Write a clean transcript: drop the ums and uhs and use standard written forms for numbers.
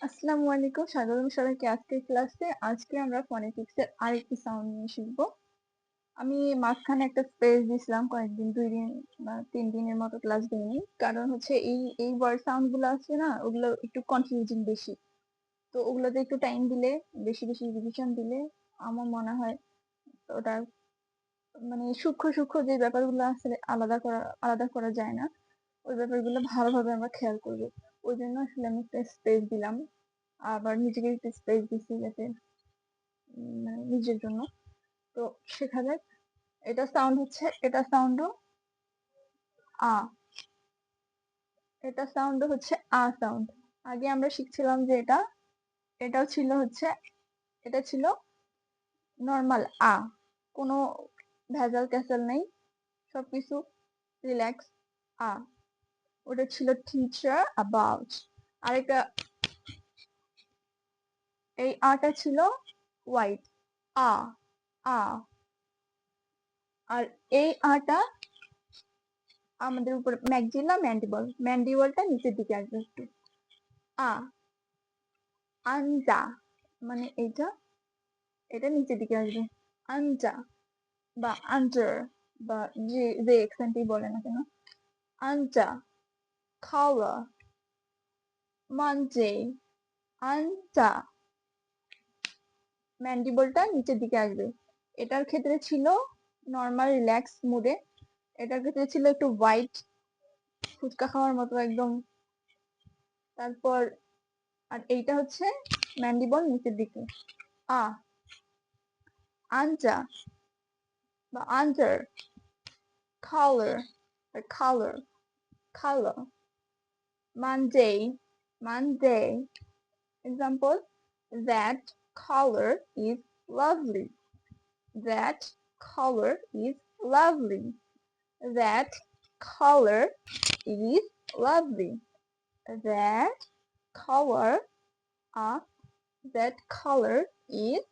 আসসালামু আলাইকুম, স্বাগতম সবাইকে আজকের ক্লাসে। আজকে আমরা ফনেটিক্স এর আরেকটি সাউন্ড নিয়ে শিখবো। আমি মাঝখানে একটা স্পেস দিছিলাম কয়েকদিন, 2 দিন বা 3 দিনের মতো ক্লাস দিইনি, কারণ হচ্ছে এই ওয়ার্ড সাউন্ড গুলো আছে না, ওগুলো একটু কনফিউজিং বেশি। তো ওগুলোতে একটু টাইম দিলে, বেশি বেশি রিভিশন দিলে আমার মনে হয় ওটা মানে সূক্ষ্ম সূক্ষ্ম যে ব্যাপারগুলো আছে আলাদা করা যায় না, ওই ব্যাপারগুলো ভালোভাবে আমরা খেয়াল করবো। ওই জন্য আসলে আমি একটা স্পেস দিলাম, আবার নিজেকে একটু স্পেস দিচ্ছি যাতে মানে নিজের জন্য। তো সেখানে এটা সাউন্ডও আ এটা সাউন্ড হচ্ছে আ সাউন্ড। আগে আমরা শিখছিলাম যে এটাও ছিল হচ্ছে, এটা ছিল নর্মাল আ, কোনো ভেজাল ক্যাসেল নেই, সবকিছু রিল্যাক্স আ। ওটা ছিল টিচার অ্যাবাউট। আরেকটা, এই আটা ছিল হোয়াইট আ আ। আর এই আটা আমাদের উপর ম্যাক্সিলা ম্যান্ডিবলটা নিচের দিকে আসবে একটু। আ আনজা, মানে এটা নিচের দিকে আসবে। আনজা বা আন্ডার, বা যে এক্সেন্টই বলে না কেন, আনজা। খাওয়া, মানজে, আনজা, ম্যান্ডিবলটা নিচের দিকে আসবে। এটার ক্ষেত্রে ছিল নর্মাল রিল্যাক্স মুডে, এটার ক্ষেত্রে ছিল একটু হোয়াইট, ফুচকা খাওয়ার মতো একদম। তারপর আর এইটা হচ্ছে ম্যান্ডিবল নিচের দিকে। আ আনজা বা under, color, the color. Monday. Example, that color is lovely. That color is lovely. That color is lovely. That color, uh, that color is